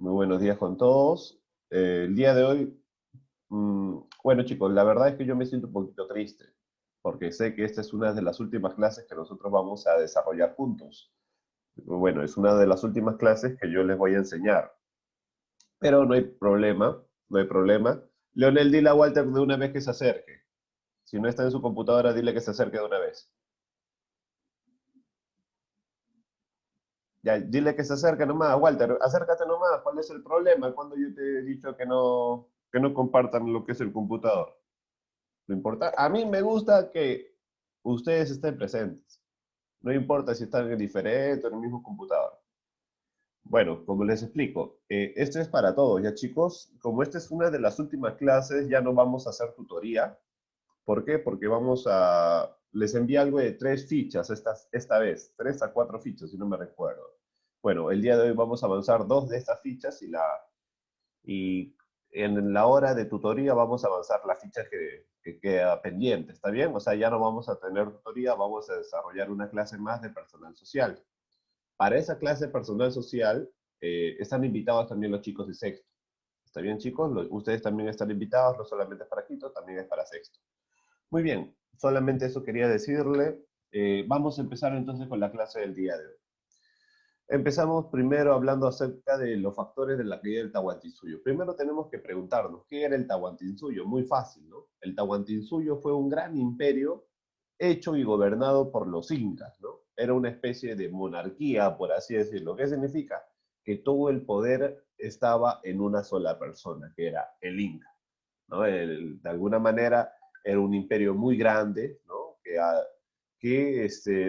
Muy buenos días con todos. El día de hoy, bueno chicos, la verdad es que yo me siento un poquito triste, porque sé que esta es una de las últimas clases que nosotros vamos a desarrollar juntos. Bueno, es una de las últimas clases que yo les voy a enseñar, pero no hay problema, no hay problema. Leonel, dile a Walter de una vez que se acerque. Si no está en su computadora, dile que se acerque de una vez. Ya, dile que se acerque nomás, Walter, acércate nomás. ¿Cuál es el problema cuando yo te he dicho que no compartan lo que es el computador? Lo importa, a mí me gusta que ustedes estén presentes. No importa si están en diferente o en el mismo computador. Bueno, como les explico, esto es para todos, ya chicos. Como esta es una de las últimas clases, ya no vamos a hacer tutoría. ¿Por qué? Porque les envié algo de 3 fichas esta vez, 3 a 4 fichas, si no me recuerdo. Bueno, el día de hoy vamos a avanzar 2 de estas fichas y en la hora de tutoría vamos a avanzar la ficha que queda pendiente, ¿está bien? O sea, ya no vamos a tener tutoría, vamos a desarrollar una clase más de personal social. Para esa clase de personal social están invitados también los chicos de sexto. ¿Está bien, chicos? Ustedes también están invitados, no solamente es para quinto, también es para sexto. Muy bien, solamente eso quería decirle. Vamos a empezar entonces con la clase del día de hoy. Empezamos primero hablando acerca de los factores de la caída del Tahuantinsuyo. Primero tenemos que preguntarnos, ¿qué era el Tahuantinsuyo? Muy fácil, ¿no? El Tahuantinsuyo fue un gran imperio hecho y gobernado por los incas, ¿no? Era una especie de monarquía, por así decirlo. ¿Qué significa? Que todo el poder estaba en una sola persona, que era el inca, ¿no? De alguna manera era un imperio muy grande, ¿no? Que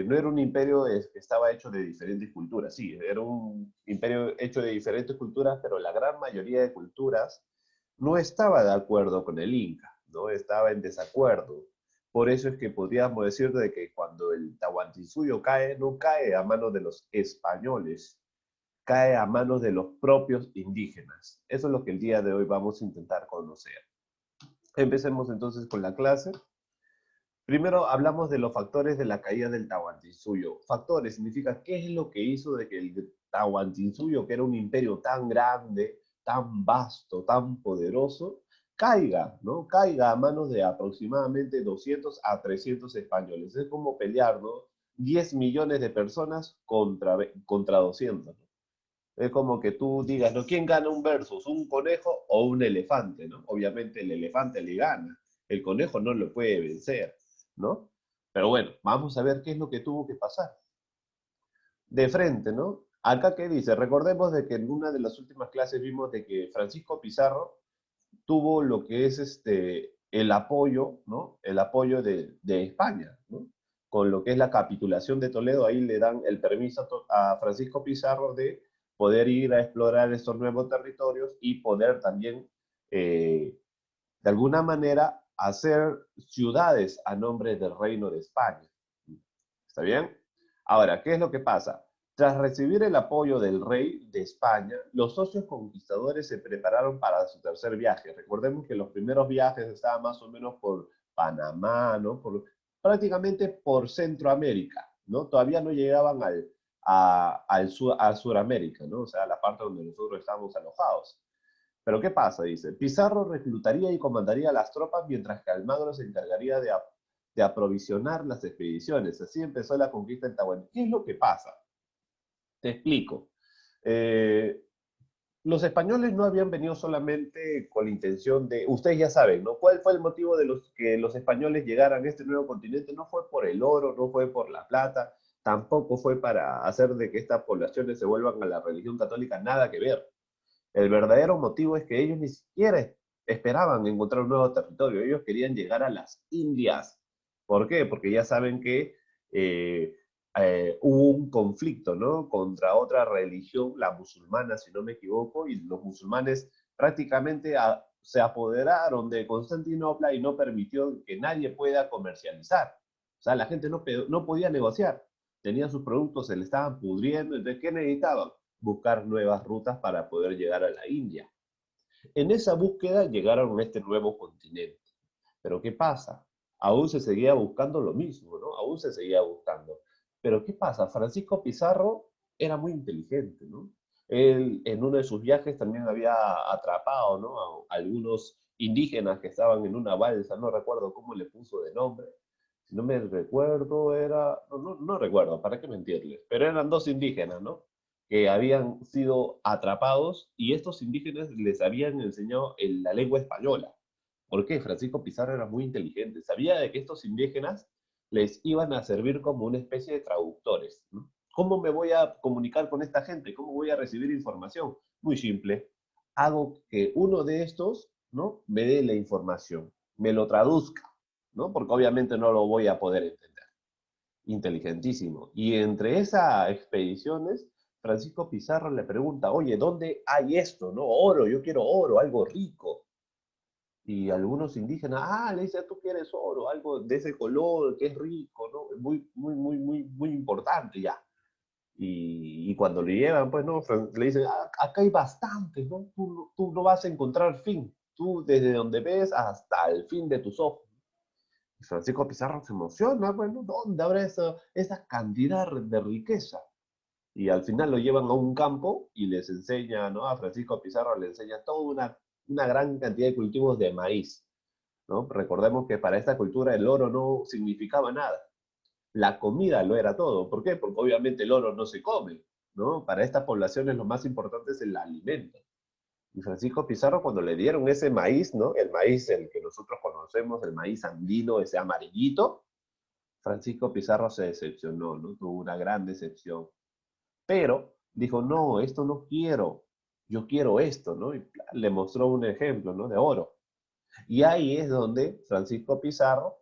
no era un imperio que estaba hecho de diferentes culturas, sí, era un imperio hecho de diferentes culturas, pero la gran mayoría de culturas no estaba de acuerdo con el Inca, no estaba en desacuerdo. Por eso es que podríamos decir de que cuando el Tahuantinsuyo cae, no cae a manos de los españoles, cae a manos de los propios indígenas. Eso es lo que el día de hoy vamos a intentar conocer. Empecemos entonces con la clase. Primero hablamos de los factores de la caída del Tahuantinsuyo. Factores significa qué es lo que hizo de que el Tahuantinsuyo, que era un imperio tan grande, tan vasto, tan poderoso, caiga, ¿no? Caiga a manos de aproximadamente 200 a 300 españoles. Es como pelear, ¿no? 10 millones de personas contra 200, ¿no? Es como que tú digas, ¿no? ¿Quién gana un versus? ¿Un conejo o un elefante, ¿no? Obviamente el elefante le gana. El conejo no lo puede vencer, ¿no? Pero bueno, vamos a ver qué es lo que tuvo que pasar. De frente, ¿no? Acá qué dice, recordemos de que en una de las últimas clases vimos de que Francisco Pizarro tuvo lo que es el apoyo, ¿no? El apoyo de España, ¿no? Con lo que es la capitulación de Toledo, ahí le dan el permiso a Francisco Pizarro de poder ir a explorar estos nuevos territorios y poder también, de alguna manera, hacer ciudades a nombre del Reino de España. ¿Está bien? Ahora, ¿qué es lo que pasa? Tras recibir el apoyo del rey de España, los socios conquistadores se prepararon para su tercer viaje. Recordemos que los primeros viajes estaban más o menos por Panamá, ¿no? Prácticamente por Centroamérica, ¿no? Todavía no llegaban a Suramérica, ¿no? O sea, la parte donde nosotros estamos alojados. Pero ¿qué pasa? Dice, Pizarro reclutaría y comandaría las tropas mientras que Almagro se encargaría de aprovisionar las expediciones. Así empezó la conquista del Tahuantinsuyo. ¿Qué es lo que pasa? Te explico. Eh, los españoles no habían venido solamente con la intención de, ustedes ya saben, ¿no? ¿Cuál fue el motivo de que los españoles llegaran a este nuevo continente? No fue por el oro, no fue por la plata, tampoco fue para hacer de que estas poblaciones se vuelvan a la religión católica, nada que ver. El verdadero motivo es que ellos ni siquiera esperaban encontrar un nuevo territorio, ellos querían llegar a las Indias. ¿Por qué? Porque ya saben que eh, hubo un conflicto, ¿no? Contra otra religión, la musulmana, si no me equivoco, y los musulmanes prácticamente se apoderaron de Constantinopla y no permitió que nadie pueda comercializar. O sea, la gente no podía negociar. Tenían sus productos, se le estaban pudriendo. Entonces, ¿qué necesitaban? Buscar nuevas rutas para poder llegar a la India. En esa búsqueda llegaron a este nuevo continente. Pero ¿qué pasa? Aún se seguía buscando lo mismo, ¿no? Aún se seguía buscando. Pero ¿qué pasa? Francisco Pizarro era muy inteligente, ¿no? Él en uno de sus viajes también había atrapado, ¿no?, a algunos indígenas que estaban en una balsa, no recuerdo cómo le puso de nombre. Si no me recuerdo, no recuerdo, ¿para qué mentirles? Pero eran dos indígenas, ¿no?, que habían sido atrapados y estos indígenas les habían enseñado la lengua española. ¿Por qué? Francisco Pizarro era muy inteligente. Sabía de que estos indígenas les iban a servir como una especie de traductores, ¿no? ¿Cómo me voy a comunicar con esta gente? ¿Cómo voy a recibir información? Muy simple. Hago que uno de estos, ¿no?, me dé la información, me lo traduzca, ¿no? Porque obviamente no lo voy a poder entender. Inteligentísimo. Y entre esas expediciones, Francisco Pizarro le pregunta, oye, ¿dónde hay esto? ¿No? Oro, yo quiero oro, algo rico. Y algunos indígenas, le dice, tú quieres oro, algo de ese color, que es rico, ¿no? Muy importante ya. Y cuando le llevan, pues, ¿no?, le dicen, acá hay bastantes, ¿no? Tú no vas a encontrar fin. Tú desde donde ves hasta el fin de tus ojos. Y Francisco Pizarro se emociona, bueno, ¿dónde habrá esa cantidad de riqueza? Y al final lo llevan a un campo y les enseña, ¿no? A Francisco Pizarro le enseña toda una gran cantidad de cultivos de maíz, ¿no? Recordemos que para esta cultura el oro no significaba nada. La comida lo era todo. ¿Por qué? Porque obviamente el oro no se come, ¿no? Para estas poblaciones lo más importante es el alimento. Y Francisco Pizarro, cuando le dieron ese maíz, ¿no? El maíz, el que nosotros conocemos, el maíz andino, ese amarillito, Francisco Pizarro se decepcionó, ¿no? Tuvo una gran decepción. Pero dijo, no, esto no quiero, yo quiero esto, ¿no? Y le mostró un ejemplo, ¿no?, de oro. Y ahí es donde Francisco Pizarro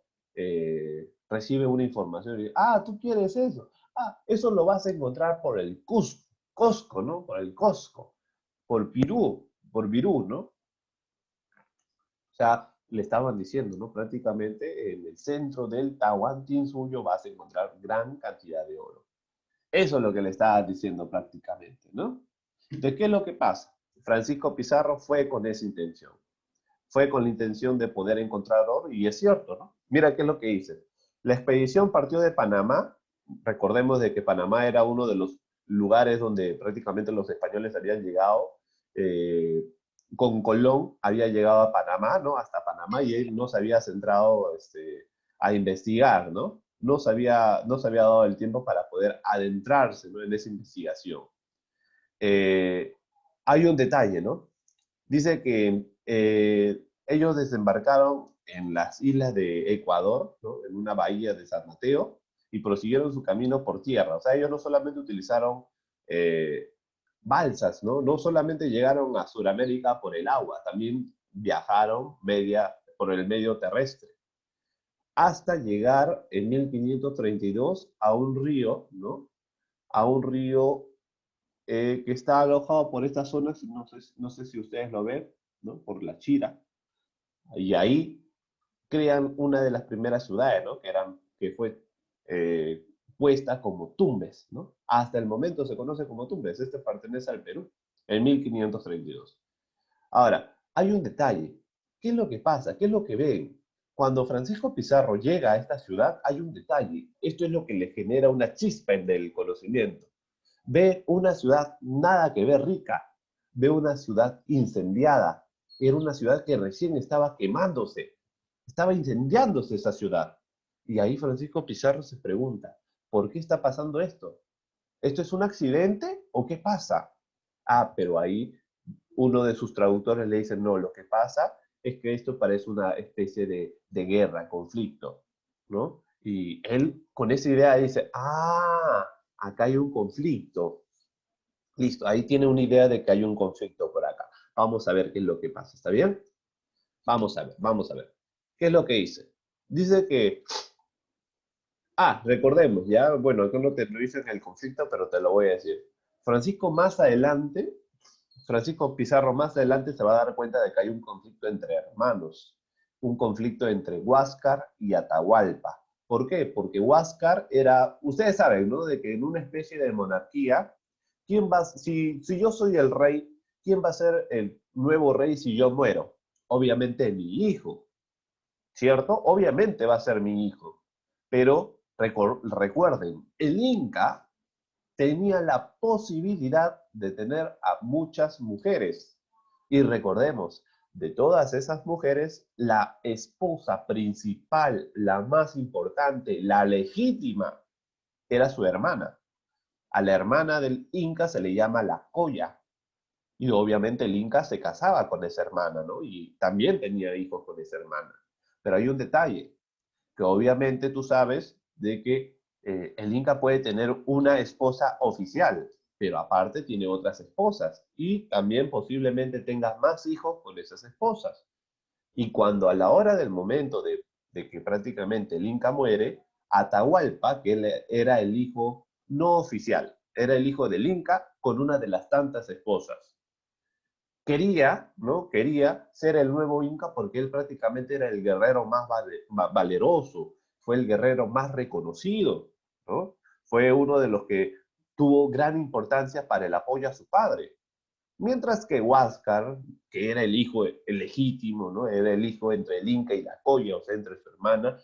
recibe una información y dice, tú quieres eso. Eso lo vas a encontrar por el Cusco, ¿no? Por el Cosco, por Virú, ¿no? O sea, le estaban diciendo, ¿no? Prácticamente en el centro del Tahuantinsuyo vas a encontrar gran cantidad de oro. Eso es lo que le estaba diciendo prácticamente, ¿no? ¿De qué es lo que pasa? Francisco Pizarro fue con esa intención. Fue con la intención de poder encontrar oro, y es cierto, ¿no? Mira qué es lo que dice. La expedición partió de Panamá. Recordemos de que Panamá era uno de los lugares donde prácticamente los españoles habían llegado. Con Colón había llegado a Panamá, ¿no? Hasta Panamá, y él no se había centrado a investigar, ¿no? No se había dado el tiempo para poder adentrarse, ¿no?, en esa investigación. Eh, Hay un detalle, ¿no? Dice que ellos desembarcaron en las islas de Ecuador, ¿no?, en una bahía de San Mateo, y prosiguieron su camino por tierra. O sea, ellos no solamente utilizaron eh, balsas, ¿no? No solamente llegaron a Sudamérica por el agua, también viajaron por el medio terrestre, hasta llegar en 1532 a un río, ¿no? A un río que está alojado por estas zonas, no sé si ustedes lo ven, ¿no?, por la Chira, y ahí crean una de las primeras ciudades, ¿no?, que fue eh, puesta como Tumbes, ¿no? Hasta el momento se conoce como Tumbes. Este pertenece al Perú, en 1532. Ahora, hay un detalle. ¿Qué es lo que pasa? ¿Qué es lo que ven? Cuando Francisco Pizarro llega a esta ciudad, hay un detalle. Esto es lo que le genera una chispa en el conocimiento. Ve una ciudad nada que ver rica, ve una ciudad incendiada. Era una ciudad que recién estaba quemándose, estaba incendiándose esa ciudad. Y ahí Francisco Pizarro se pregunta, ¿por qué está pasando esto? ¿Esto es un accidente o qué pasa? Pero ahí uno de sus traductores le dice, no, lo que pasa es que esto parece una especie de guerra, conflicto, ¿no? Y él con esa idea dice, acá hay un conflicto. Listo, ahí tiene una idea de que hay un conflicto por acá. Vamos a ver qué es lo que pasa, ¿está bien? Vamos a ver. ¿Qué es lo que dice? Dice que, recordemos, ya, bueno, acá no te lo dicen el conflicto, pero te lo voy a decir. Francisco Pizarro más adelante se va a dar cuenta de que hay un conflicto entre hermanos, un conflicto entre Huáscar y Atahualpa. ¿Por qué? Porque Huáscar ustedes saben, ¿no?, de que en una especie de monarquía, si yo soy el rey, ¿quién va a ser el nuevo rey si yo muero? Obviamente mi hijo, ¿cierto? Obviamente va a ser mi hijo. Pero recuerden, el Inca tenía la posibilidad de tener a muchas mujeres. Y recordemos, de todas esas mujeres, la esposa principal, la más importante, la legítima, era su hermana. A la hermana del Inca se le llama la Coya. Y obviamente el Inca se casaba con esa hermana, ¿no? Y también tenía hijos con esa hermana. Pero hay un detalle, que obviamente tú sabes de que el Inca puede tener una esposa oficial, pero aparte tiene otras esposas y también posiblemente tenga más hijos con esas esposas. Y cuando a la hora del momento de que prácticamente el Inca muere, Atahualpa, que él era el hijo no oficial, era el hijo del Inca con una de las tantas esposas. Quería, ¿no? Quería ser el nuevo Inca porque él prácticamente era el guerrero más valeroso, fue el guerrero más reconocido, ¿no? Fue uno de los que tuvo gran importancia para el apoyo a su padre. Mientras que Huáscar, que era el hijo legítimo, ¿no? Era el hijo entre el Inca y la Coya, o sea, entre su hermana,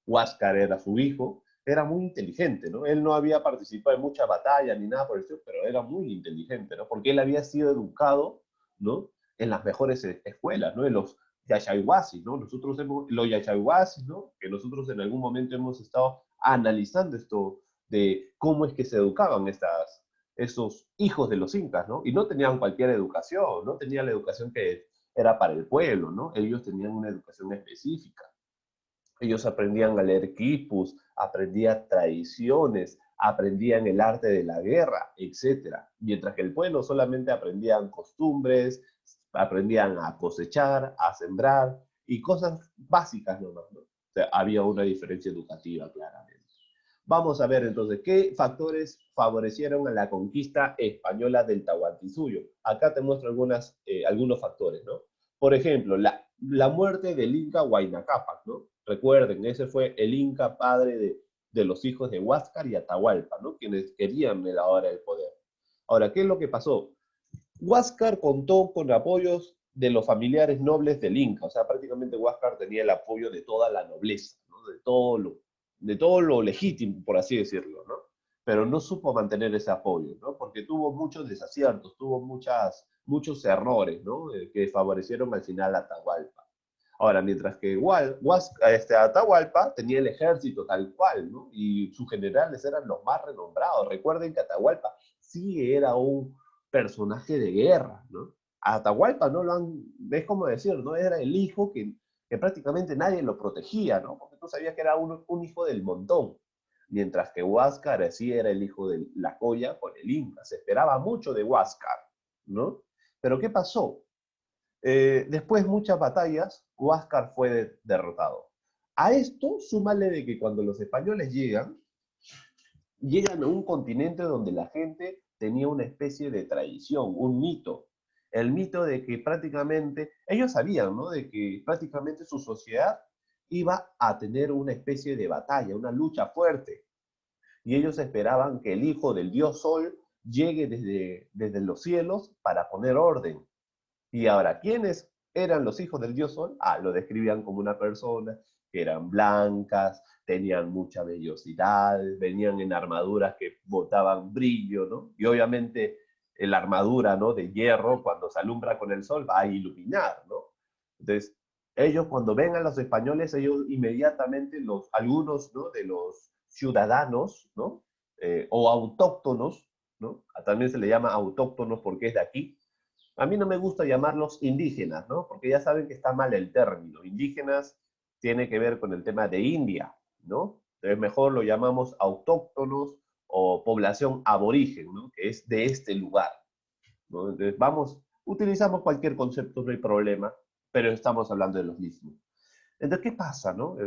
Huáscar era su hijo, era muy inteligente, ¿no? Él no había participado en muchas batallas ni nada por el estilo, pero era muy inteligente, ¿no? Porque él había sido educado, ¿no? En las mejores escuelas, ¿no? En los Yachaywasi, ¿no? Nosotros hemos, los Yachaywasi, ¿no? Que nosotros en algún momento hemos estado analizando esto de cómo es que se educaban esos hijos de los incas, ¿no? Y no tenían cualquier educación, no tenían la educación que era para el pueblo, ¿no? Ellos tenían una educación específica. Ellos aprendían a leer quipus, aprendían tradiciones, aprendían el arte de la guerra, etcétera. Mientras que el pueblo solamente aprendían costumbres, aprendían a cosechar, a sembrar y cosas básicas nomás, ¿no? O sea, había una diferencia educativa claramente. Vamos a ver entonces qué factores favorecieron a la conquista española del Tahuantinsuyo. Acá te muestro algunos factores, ¿no? Por ejemplo, la muerte del Inca Huayna Cápac, ¿no? Recuerden, ese fue el Inca padre de los hijos de Huáscar y Atahualpa, ¿no? Quienes querían la hora del poder. Ahora, ¿qué es lo que pasó? Huáscar contó con apoyos de los familiares nobles del Inca, o sea, prácticamente Huáscar tenía el apoyo de toda la nobleza, ¿no? De todo lo legítimo, por así decirlo, ¿no? Pero no supo mantener ese apoyo, ¿no? Porque tuvo muchos desaciertos, tuvo muchos errores, ¿no? Que favorecieron al final a Atahualpa. Ahora, mientras que Atahualpa tenía el ejército tal cual, ¿no? Y sus generales eran los más renombrados. Recuerden que Atahualpa sí era un personaje de guerra, ¿no? A Atahualpa no lo han, es como decir, ¿no? Era el hijo que prácticamente nadie lo protegía, ¿no? Porque tú sabías que era un hijo del montón. Mientras que Huáscar sí era el hijo de la Coya con el Inca. Se esperaba mucho de Huáscar, ¿no? Pero ¿qué pasó? Después de muchas batallas, Huáscar fue derrotado. A esto, súmale de que cuando los españoles llegan a un continente donde la gente tenía una especie de tradición, un mito. El mito de que prácticamente, ellos sabían, ¿no? De que prácticamente su sociedad iba a tener una especie de batalla, una lucha fuerte. Y ellos esperaban que el hijo del dios Sol llegue desde los cielos para poner orden. Y ahora, ¿quiénes eran los hijos del dios Sol? Lo describían como una persona que eran blancas, tenían mucha vellosidad, venían en armaduras que botaban brillo, ¿no? Y obviamente la armadura, ¿no? De hierro, cuando se alumbra con el sol, va a iluminar, ¿no? Entonces, ellos cuando ven a los españoles, ellos inmediatamente, algunos, ¿no? De los ciudadanos, ¿no? O autóctonos, ¿no? También se le llama autóctonos porque es de aquí. A mí no me gusta llamarlos indígenas, ¿no? Porque ya saben que está mal el término. Indígenas tiene que ver con el tema de India, ¿no? Entonces mejor lo llamamos autóctonos o población aborigen, ¿no? Que es de este lugar, ¿no? Entonces utilizamos cualquier concepto, no hay problema, pero estamos hablando de los mismos. Entonces, ¿qué pasa, no?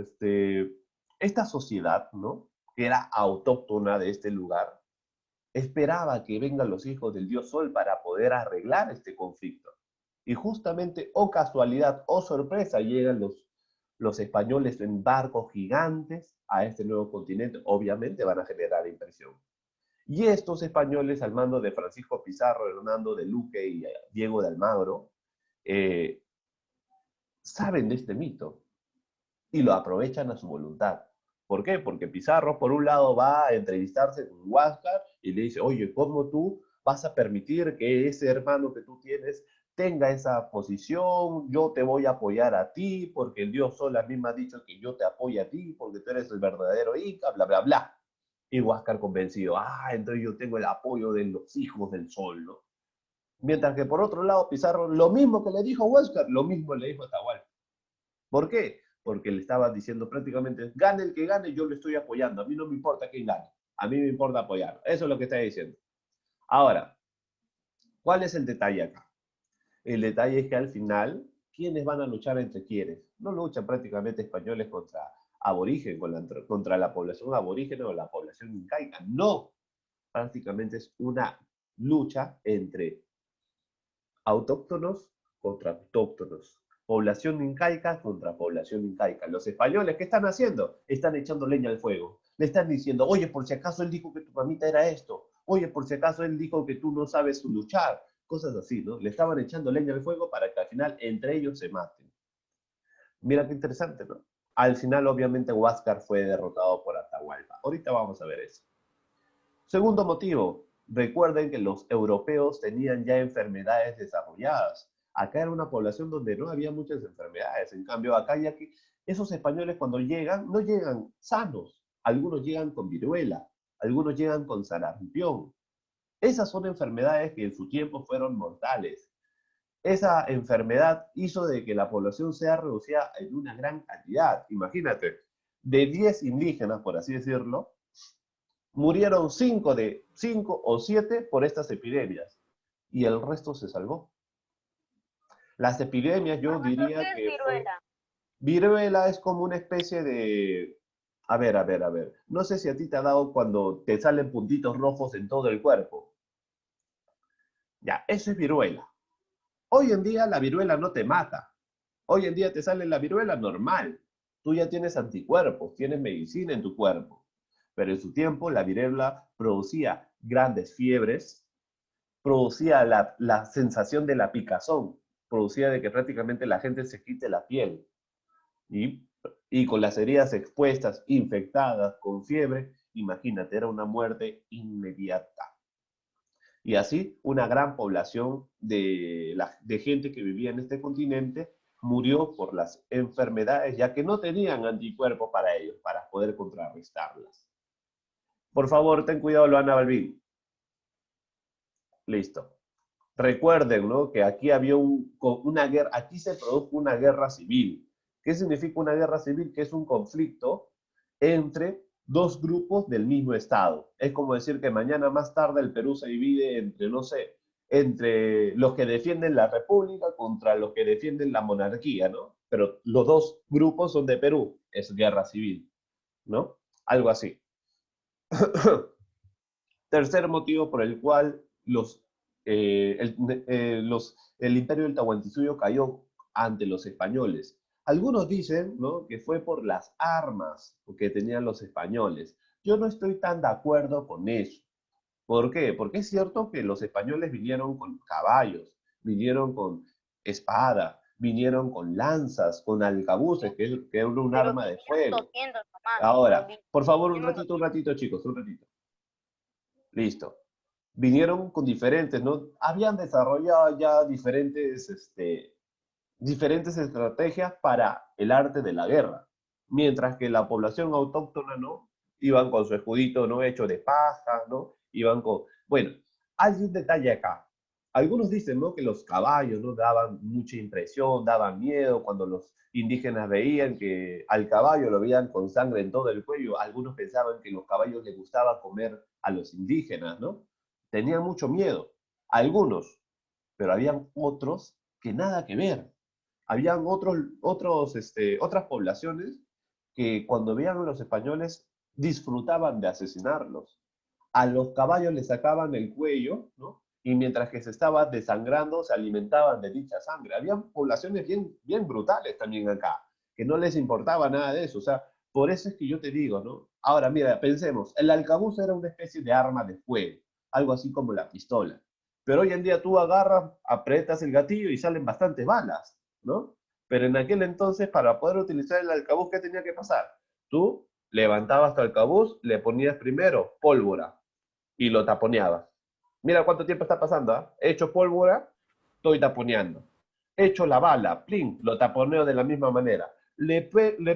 Esta sociedad, ¿no? Que era autóctona de este lugar, esperaba que vengan los hijos del dios Sol para poder arreglar este conflicto. Y justamente, o casualidad, o sorpresa, llegan los españoles en barcos gigantes a este nuevo continente. Obviamente van a generar impresión. Y estos españoles, al mando de Francisco Pizarro, Hernando de Luque y Diego de Almagro, eh, saben de este mito y lo aprovechan a su voluntad. ¿Por qué? Porque Pizarro, por un lado, va a entrevistarse con Huáscar y le dice, oye, ¿cómo tú vas a permitir que ese hermano que tú tienes tenga esa posición, yo te voy a apoyar a ti, porque el Dios Sol a mí me ha dicho que yo te apoyo a ti, porque tú eres el verdadero Inca, bla, bla, bla. Y Huáscar convencido, entonces yo tengo el apoyo de los hijos del Sol, ¿no? Mientras que por otro lado Pizarro, lo mismo que le dijo a Huáscar, lo mismo le dijo a Atahualpa. ¿Por qué? Porque le estaba diciendo prácticamente, gane el que gane, yo lo estoy apoyando, a mí no me importa quién gane, a mí me importa apoyar. Eso es lo que está diciendo. Ahora, ¿cuál es el detalle acá? El detalle es que al final, ¿quiénes van a luchar entre quiénes? No luchan prácticamente españoles contra aborigen, contra la población aborígena o la población incaica. No, prácticamente es una lucha entre autóctonos contra autóctonos. Población incaica contra población incaica. Los españoles, ¿qué están haciendo? Están echando leña al fuego. Le están diciendo, oye, por si acaso él dijo que tu mamita era esto. Oye, por si acaso él dijo que tú no sabes luchar. Cosas así, ¿no? Le estaban echando leña al fuego para que al final entre ellos se maten. Mira qué interesante, ¿no? Al final, obviamente, Huáscar fue derrotado por Atahualpa. Ahorita vamos a ver eso. Segundo motivo, recuerden que los europeos tenían ya enfermedades desarrolladas. Acá era una población donde no había muchas enfermedades. En cambio, acá ya que esos españoles cuando llegan, no llegan sanos. Algunos llegan con viruela, algunos llegan con sarampión. Esas son enfermedades que en su tiempo fueron mortales. Esa enfermedad hizo de que la población sea reducida en una gran cantidad. Imagínate, de 10 indígenas, por así decirlo, murieron 5 o 7 por estas epidemias y el resto se salvó. Las epidemias yo diría ¿Qué es que fue... viruela? Viruela es como una especie de... A ver. No sé si a ti te ha dado cuando te salen puntitos rojos en todo el cuerpo. Ya, eso es viruela. Hoy en día la viruela no te mata. Hoy en día te sale la viruela normal. Tú ya tienes anticuerpos, tienes medicina en tu cuerpo. Pero en su tiempo la viruela producía grandes fiebres, producía la sensación de la picazón, producía de que prácticamente la gente se quite la piel. Y, y con las heridas expuestas, infectadas, con fiebre, imagínate, era una muerte inmediata. Y así una gran población de gente que vivía en este continente murió por las enfermedades, ya que no tenían anticuerpos para ellos, para poder contrarrestarlas. Por favor, ten cuidado, Luana Balbín. Listo. Recuerden, ¿no? Que aquí había una guerra, aquí se produjo una guerra civil. ¿Qué significa una guerra civil? Que es un conflicto entre dos grupos del mismo Estado. Es como decir que mañana más tarde el Perú se divide entre, no sé, entre los que defienden la república contra los que defienden la monarquía, ¿no? Pero los dos grupos son de Perú, es guerra civil, ¿no? Algo así. Tercer motivo por el cual el imperio del Tahuantinsuyo cayó ante los españoles. Algunos dicen, ¿no?, que fue por las armas que tenían los españoles. Yo no estoy tan de acuerdo con eso. ¿Por qué? Porque es cierto que los españoles vinieron con caballos, vinieron con espada, vinieron con lanzas, con alcabuces, que es un Pero arma de vinieron fuego. tosiendo nomás. Ahora, por favor, Vinieron un tosiendo. ratito, chicos, un ratito. Listo. Vinieron con diferentes, ¿no? Habían desarrollado ya diferentes estrategias para el arte de la guerra, mientras que la población autóctona, ¿no? Iban con su escudito, ¿no? Hecho de paja, ¿no? Iban con... Bueno, hay un detalle acá. Algunos dicen, ¿no?, que los caballos, ¿no?, daban mucha impresión, daban miedo cuando los indígenas veían que al caballo lo veían con sangre en todo el cuello. Algunos pensaban que los caballos les gustaba comer a los indígenas, ¿no? Tenían mucho miedo. Algunos, pero habían otros que nada que ver. Habían otras poblaciones que cuando veían a los españoles disfrutaban de asesinarlos. A los caballos les sacaban el cuello, ¿no? Y mientras que se estaba desangrando, se alimentaban de dicha sangre. Habían poblaciones bien, bien brutales también acá, que no les importaba nada de eso. O sea, por eso es que yo te digo, ¿no? Ahora, mira, pensemos, el arcabuz era una especie de arma de fuego, algo así como la pistola. Pero hoy en día tú agarras, aprietas el gatillo y salen bastantes balas, ¿no? Pero en aquel entonces, para poder utilizar el arcabuz, ¿qué tenía que pasar? Tú levantabas tu arcabuz, le ponías primero pólvora y lo taponeabas. Mira cuánto tiempo está pasando, ¿ah? He hecho pólvora, estoy taponeando. He hecho la bala, plin, lo taponeo de la misma manera. Le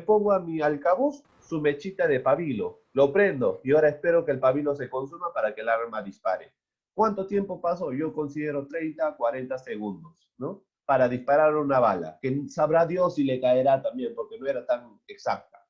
pongo a mi alcabuz su mechita de pabilo, lo prendo y ahora espero que el pabilo se consuma para que el arma dispare. ¿Cuánto tiempo pasó? Yo considero 30, 40 segundos, ¿no? Para disparar una bala, que sabrá Dios si le caerá también, porque no era tan exacta.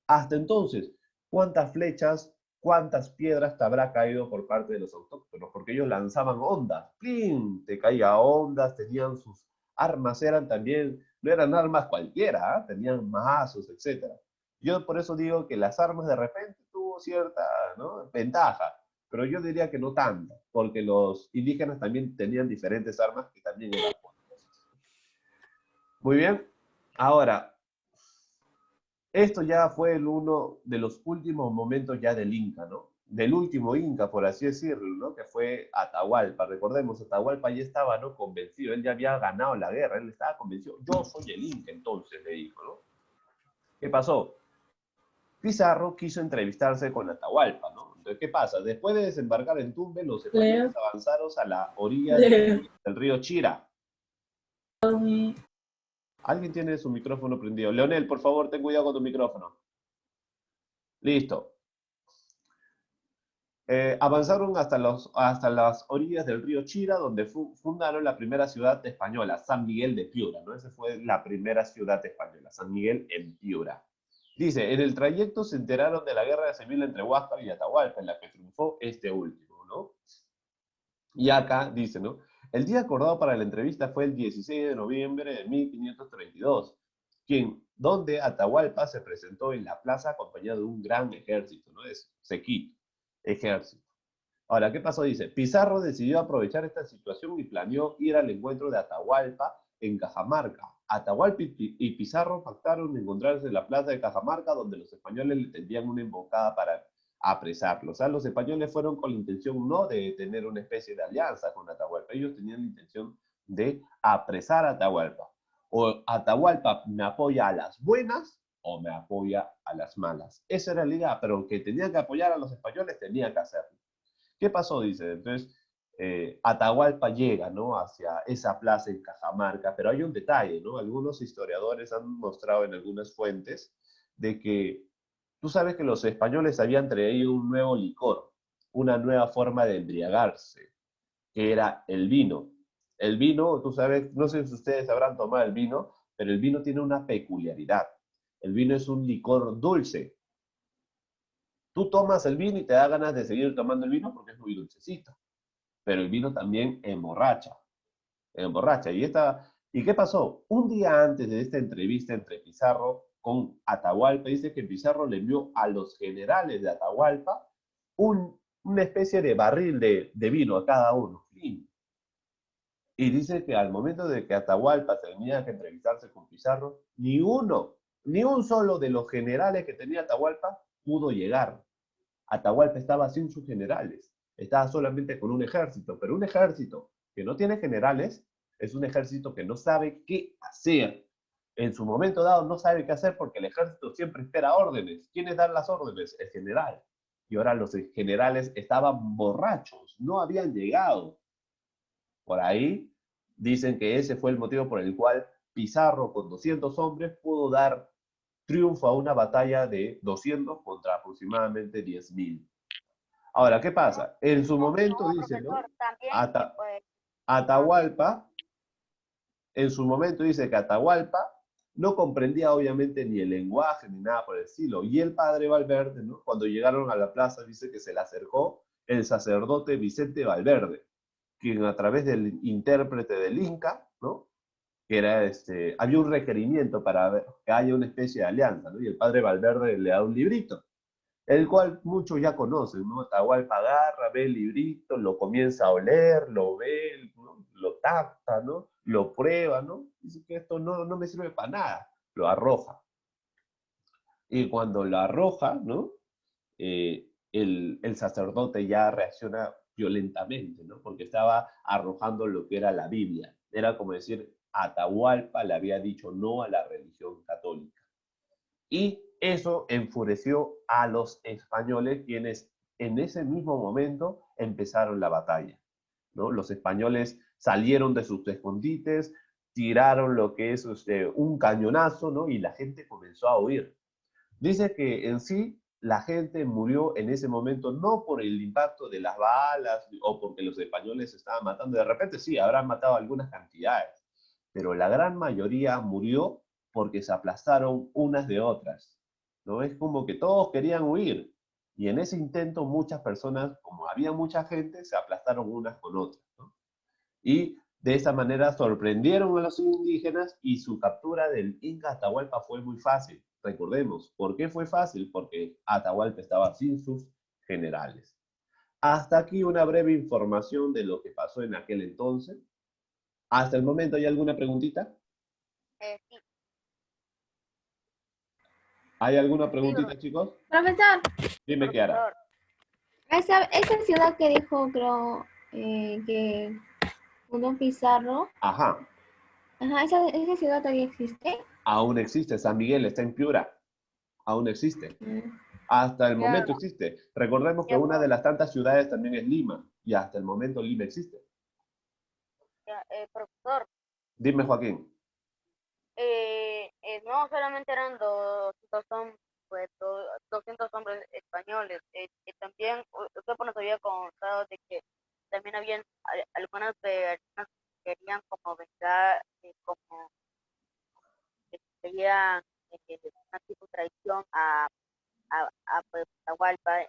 Hasta entonces, ¿cuántas flechas, cuántas piedras te habrá caído por parte de los autóctonos? Porque ellos lanzaban ondas, ¡plin! Te caía ondas, tenían sus armas, eran también, no eran armas cualquiera, ¿eh? Tenían mazos, etcétera. Yo por eso digo que las armas de repente tuvo cierta, ¿no?, ventaja, pero yo diría que no tanta, porque los indígenas también tenían diferentes armas que también eran poderosas. Muy bien, ahora, esto ya fue uno de los últimos momentos ya del Inca, ¿no? Del último Inca, por así decirlo, ¿no? Que fue Atahualpa. Recordemos, Atahualpa ya estaba, ¿no?, convencido, él ya había ganado la guerra, él estaba convencido, yo soy el Inca entonces, le dijo, ¿no? ¿Qué pasó? Pizarro quiso entrevistarse con Atahualpa, ¿no? Entonces, ¿qué pasa? Después de desembarcar en Tumbe, los españoles Leo, avanzaron a la orilla Leo, del río Chira. ¿Alguien tiene su micrófono prendido? Leonel, por favor, ten cuidado con tu micrófono. Listo. Avanzaron hasta las orillas del río Chira, donde fundaron la primera ciudad española, San Miguel de Piura, ¿no? Esa fue la primera ciudad española, San Miguel en Piura. Dice, en el trayecto se enteraron de la guerra civil entre Huáscar y Atahualpa, en la que triunfó este último, ¿no? Y acá dice, ¿no? El día acordado para la entrevista fue el 16 de noviembre de 1532, donde Atahualpa se presentó en la plaza acompañado de un gran ejército, ¿no? Es Sequit, ejército. Ahora, ¿qué pasó? Dice, Pizarro decidió aprovechar esta situación y planeó ir al encuentro de Atahualpa en Cajamarca. Atahualpa y Pizarro pactaron encontrarse en la plaza de Cajamarca, donde los españoles le tendían una emboscada para apresarlo. O sea, los españoles fueron con la intención no de tener una especie de alianza con Atahualpa, ellos tenían la intención de apresar a Atahualpa. O Atahualpa me apoya a las buenas o me apoya a las malas. Esa era la idea, pero que tenían que apoyar a los españoles, tenían que hacerlo. ¿Qué pasó? Dice, entonces Atahualpa llega, ¿no?, hacia esa plaza en Cajamarca, pero hay un detalle, ¿no? Algunos historiadores han mostrado en algunas fuentes de que tú sabes que los españoles habían traído un nuevo licor, una nueva forma de embriagarse, que era el vino. El vino, tú sabes, no sé si ustedes habrán tomado el vino, pero el vino tiene una peculiaridad. El vino es un licor dulce. Tú tomas el vino y te da ganas de seguir tomando el vino porque es muy dulcecito, pero el vino también emborracha, emborracha. ¿Y qué pasó? Un día antes de esta entrevista entre Pizarro con Atahualpa, dice que Pizarro le envió a los generales de Atahualpa una especie de barril de vino a cada uno. Y dice que al momento de que Atahualpa tenía que entrevistarse con Pizarro, ni uno, ni un solo de los generales que tenía Atahualpa pudo llegar. Atahualpa estaba sin sus generales, estaba solamente con un ejército, pero un ejército que no tiene generales es un ejército que no sabe qué hacer. En su momento dado no sabe qué hacer porque el ejército siempre espera órdenes. ¿Quiénes dan las órdenes? El general. Y ahora los generales estaban borrachos, no habían llegado. Por ahí dicen que ese fue el motivo por el cual Pizarro con 200 hombres pudo dar triunfo a una batalla de 200 contra aproximadamente 10.000. Ahora, ¿qué pasa? En su momento, No, dice, ¿no? profesor, también, Ata pues, también, Atahualpa, en su momento dice que Atahualpa no comprendía obviamente ni el lenguaje ni nada por el estilo. Y el padre Valverde, ¿no?, cuando llegaron a la plaza, dice que se le acercó el sacerdote Vicente Valverde, quien a través del intérprete del Inca, ¿no?, que era había un requerimiento para ver que haya una especie de alianza, ¿no? Y el padre Valverde le da un librito, el cual muchos ya conocen, ¿no? Atahualpa agarra, ve el librito, lo comienza a oler, lo ve, ¿no?, lo tacta, ¿no?, lo prueba, ¿no? Dice que esto no me sirve para nada, lo arroja. Y cuando lo arroja, ¿no?, el sacerdote ya reacciona violentamente, ¿no?, porque estaba arrojando lo que era la Biblia. Era como decir, Atahualpa le había dicho no a la religión católica. Y eso enfureció a los españoles, quienes en ese mismo momento empezaron la batalla, ¿no? Los españoles salieron de sus escondites, tiraron lo que es un cañonazo, ¿no? Y la gente comenzó a huir. Dice que en sí la gente murió en ese momento no por el impacto de las balas o porque los españoles estaban matando. De repente sí, habrán matado algunas cantidades, pero la gran mayoría murió porque se aplastaron unas de otras, ¿no? Es como que todos querían huir y en ese intento muchas personas, como había mucha gente, se aplastaron unas con otras, ¿no? Y de esa manera sorprendieron a los indígenas y su captura del Inca Atahualpa fue muy fácil. Recordemos, ¿por qué fue fácil? Porque Atahualpa estaba sin sus generales. Hasta aquí una breve información de lo que pasó en aquel entonces. Hasta el momento, ¿hay alguna preguntita? Sí, ¿Hay alguna sí, preguntita, chicos? Profesor, Dime, Kiara. profesor. esa ciudad que dijo, creo, que fundó Pizarro, Ajá, ajá, esa ciudad todavía existe. aún existe. San Miguel está en Piura. Aún existe. Mm. Hasta el Ya, momento existe. Recordemos que ya, una de las tantas ciudades también es Lima. Y hasta el momento Lima existe. profesor. Dime, Joaquín. No solamente eran 200 hombres, pues, 200 hombres españoles. También usted nos había contado de que también habían algunas personas que querían como vengar, como que querían una tipo de traición a pues, Atahualpa.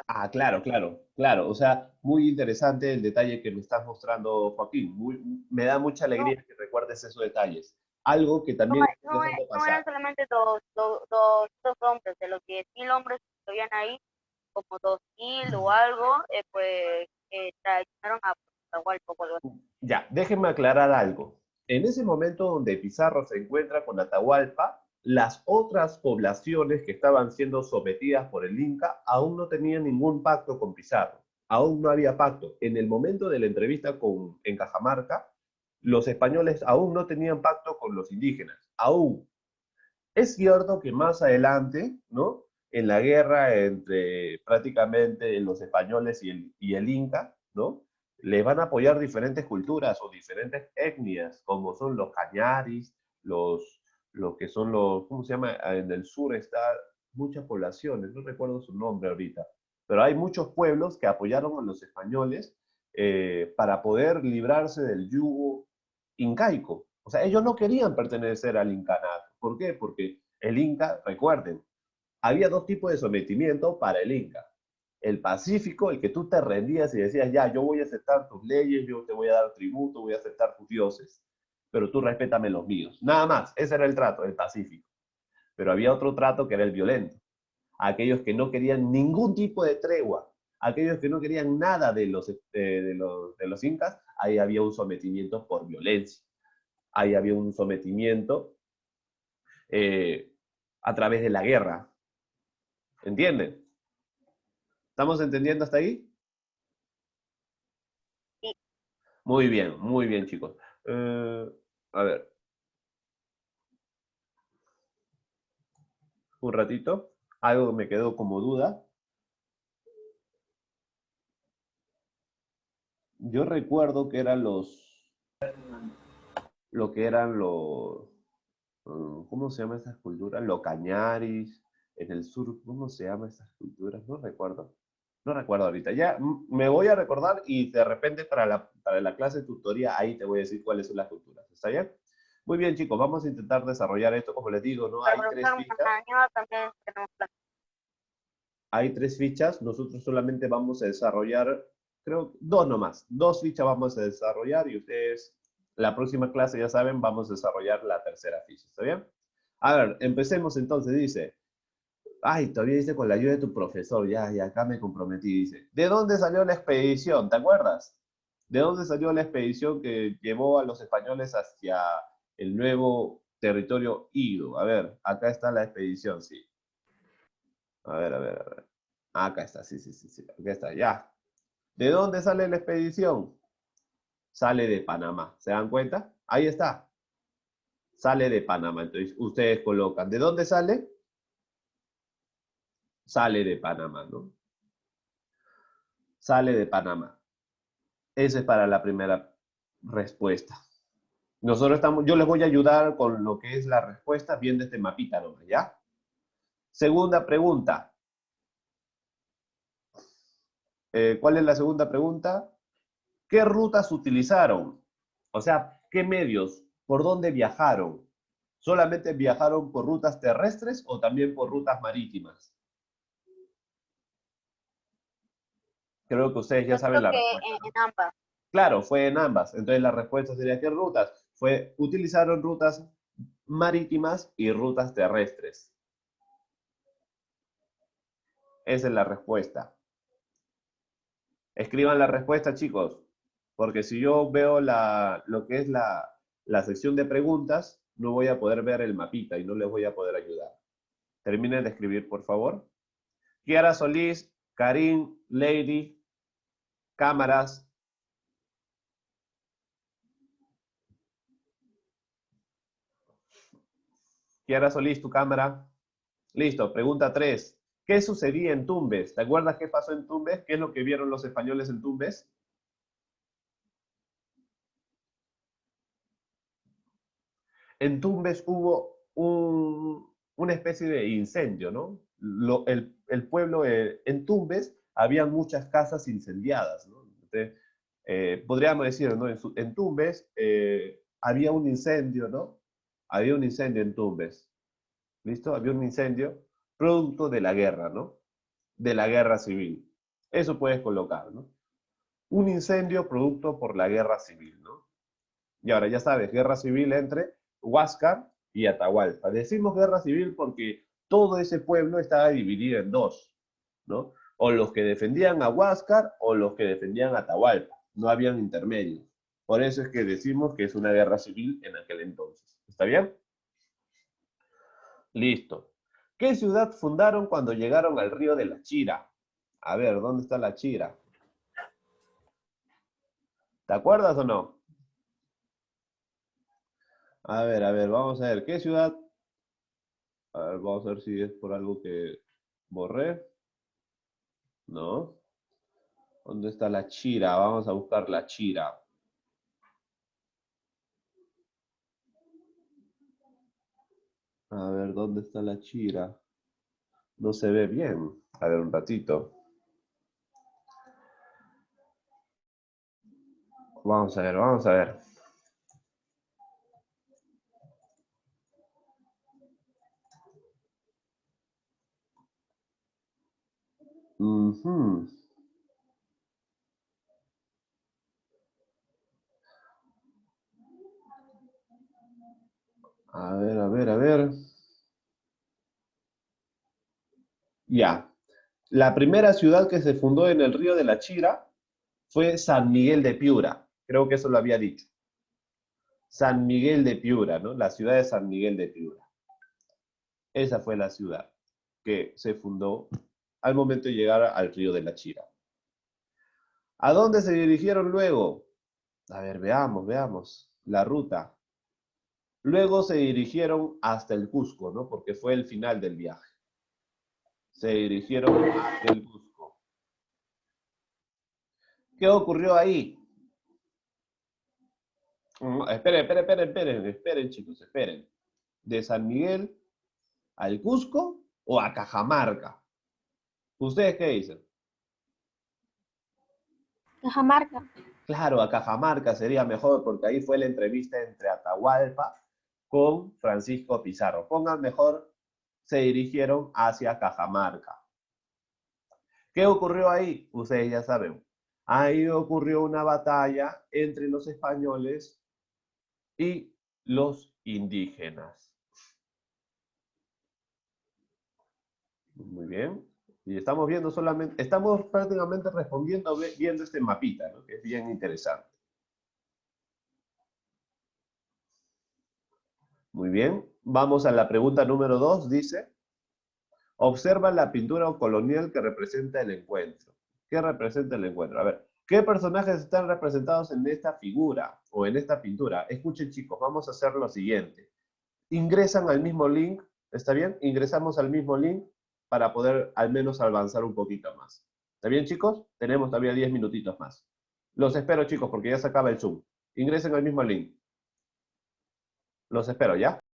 Ah, claro, claro, claro. O sea, muy interesante el detalle que me estás mostrando, Joaquín. Me da mucha No, alegría que recuerdes esos detalles. Algo que no, también está dejando no eran pasar. solamente dos hombres, de los 10.000 hombres que habían ahí, como 2.000 o algo, pues traicionaron a Atahualpa o algo así. Ya, déjenme aclarar algo. En ese momento donde Pizarro se encuentra con Atahualpa, las otras poblaciones que estaban siendo sometidas por el Inca aún no tenían ningún pacto con Pizarro. Aún no había pacto. En el momento de la entrevista en Cajamarca, los españoles aún no tenían pacto con los indígenas. Aún. Es cierto que más adelante, ¿no? En la guerra entre prácticamente los españoles y el Inca, ¿no? Les van a apoyar diferentes culturas o diferentes etnias, como son los cañaris, los que son los, ¿cómo se llama? En el sur está muchas poblaciones, no recuerdo su nombre ahorita, pero hay muchos pueblos que apoyaron a los españoles para poder librarse del yugo incaico. O sea, ellos no querían pertenecer al incanato. ¿Por qué? Porque el Inca, recuerden, había dos tipos de sometimiento para el Inca. El pacífico, el que tú te rendías y decías, ya, yo voy a aceptar tus leyes, yo te voy a dar tributo, voy a aceptar tus dioses, pero tú respétame los míos. Nada más, ese era el trato, el pacífico. Pero había otro trato que era el violento. Aquellos que no querían ningún tipo de tregua, aquellos que no querían nada de los incas, ahí había un sometimiento por violencia. Ahí había un sometimiento eh, a través de la guerra. ¿Entienden? ¿Estamos entendiendo hasta ahí? Sí, muy bien, chicos. A ver, un ratito. Algo me quedó como duda. Yo recuerdo que eran lo que eran los, ¿cómo se llama estas culturas? Los cañaris, en el sur, ¿cómo se llama estas culturas? No recuerdo. No recuerdo ahorita. Ya me voy a recordar y de repente para la clase de tutoría ahí te voy a decir cuáles son las culturas. ¿Está bien? Muy bien, chicos, vamos a intentar desarrollar esto. Como les digo, ¿no? para Hay tres profesor, fichas. mañana también tenemos clase. Hay tres fichas. Nosotros solamente vamos a desarrollar, creo, dos nomás. Dos fichas vamos a desarrollar y ustedes, la próxima clase, ya saben, vamos a desarrollar la tercera ficha. ¿Está bien? A ver, empecemos entonces. Dice, ay, todavía dice con la ayuda de tu profesor, ya, ya, acá me comprometí, dice. ¿De dónde salió la expedición? ¿Te acuerdas? ¿De dónde salió la expedición que llevó a los españoles hacia el nuevo territorio Ido? A ver, acá está la expedición, sí. A ver, a ver, a ver. Acá está, sí, sí, sí, sí, acá está, ya. ¿De dónde sale la expedición? Sale de Panamá, ¿se dan cuenta? Ahí está. Sale de Panamá, entonces ustedes colocan, ¿de dónde sale? Sale de Panamá, ¿no? sale de Panamá. Esa es para la primera respuesta. Yo les voy a ayudar con lo que es la respuesta viendo este mapita nomás, ¿ya? Segunda pregunta. ¿Cuál es la segunda pregunta? ¿Qué rutas utilizaron? O sea, ¿qué medios? ¿Por dónde viajaron? ¿Solamente viajaron por rutas terrestres o también por rutas marítimas? Creo que ustedes ya Yo saben creo la que respuesta, ¿no? en ambas. Claro, fue en ambas. Entonces la respuesta sería ¿qué rutas? Utilizaron rutas marítimas y rutas terrestres. Esa es la respuesta. Escriban la respuesta, chicos, porque si yo veo lo que es la sección de preguntas, no voy a poder ver el mapita y no les voy a poder ayudar. Terminen de escribir, por favor. Kiara Solís, Karim, Lady, cámaras. Kiara Solís, tu cámara. Listo, pregunta 3. ¿Qué sucedía en Tumbes? ¿Te acuerdas qué pasó en Tumbes? ¿Qué es lo que vieron los españoles en Tumbes? En Tumbes hubo una especie de incendio, ¿no? El pueblo, en Tumbes, había muchas casas incendiadas, ¿no? Entonces, podríamos decir, ¿no? En Tumbes había un incendio, ¿no? Había un incendio en Tumbes, ¿listo? Había un incendio producto de la guerra, ¿no? De la guerra civil. Eso puedes colocar, ¿no? Un incendio producto por la guerra civil, ¿no? Y ahora ya sabes, guerra civil entre Huáscar y Atahualpa. Decimos guerra civil porque todo ese pueblo estaba dividido en dos, ¿no? O los que defendían a Huáscar o los que defendían a Atahualpa. No habían intermedios. Por eso es que decimos que es una guerra civil en aquel entonces. ¿Está bien? Listo. ¿Qué ciudad fundaron cuando llegaron al río de la Chira? A ver, ¿dónde está la Chira? ¿Te acuerdas o no? A ver, vamos a ver. ¿Qué ciudad? A ver, vamos a ver si es por algo que borré. No. ¿Dónde está la Chira? Vamos a buscar la Chira. A ver, ¿dónde está la Chira? No se ve bien. A ver, un ratito. Vamos a ver, vamos a ver. Ujú. A ver, a ver, a ver. Ya. La primera ciudad que se fundó en el río de la Chira fue San Miguel de Piura. Creo que eso lo había dicho. San Miguel de Piura, ¿no? La ciudad de San Miguel de Piura. Esa fue la ciudad que se fundó al momento de llegar al río de la Chira. ¿A dónde se dirigieron luego? A ver, veamos la ruta. Luego se dirigieron hasta el Cusco, ¿no? Porque fue el final del viaje. Se dirigieron hasta el Cusco. ¿Qué ocurrió ahí? Esperen, chicos, esperen. ¿De San Miguel al Cusco o a Cajamarca? ¿Ustedes qué dicen? Cajamarca. Claro, a Cajamarca sería mejor porque ahí fue la entrevista entre Atahualpa con Francisco Pizarro. Pongan mejor, se dirigieron hacia Cajamarca. ¿Qué ocurrió ahí? Ustedes ya saben. Ahí ocurrió una batalla entre los españoles y los indígenas. Muy bien. Y estamos viendo solamente, estamos prácticamente respondiendo viendo este mapita, ¿no? Que es bien interesante. Muy bien. Vamos a la pregunta número 2. Dice, observa la pintura colonial que representa el encuentro. ¿Qué representa el encuentro? A ver, ¿qué personajes están representados en esta figura o en esta pintura? Escuchen, chicos, vamos a hacer lo siguiente. Ingresan al mismo link, ¿está bien? Ingresamos al mismo link para poder al menos avanzar un poquito más. ¿Está bien, chicos? Tenemos todavía 10 minutitos más. Los espero, chicos, porque ya se acaba el Zoom. Ingresen al mismo link. Los espero, ¿ya?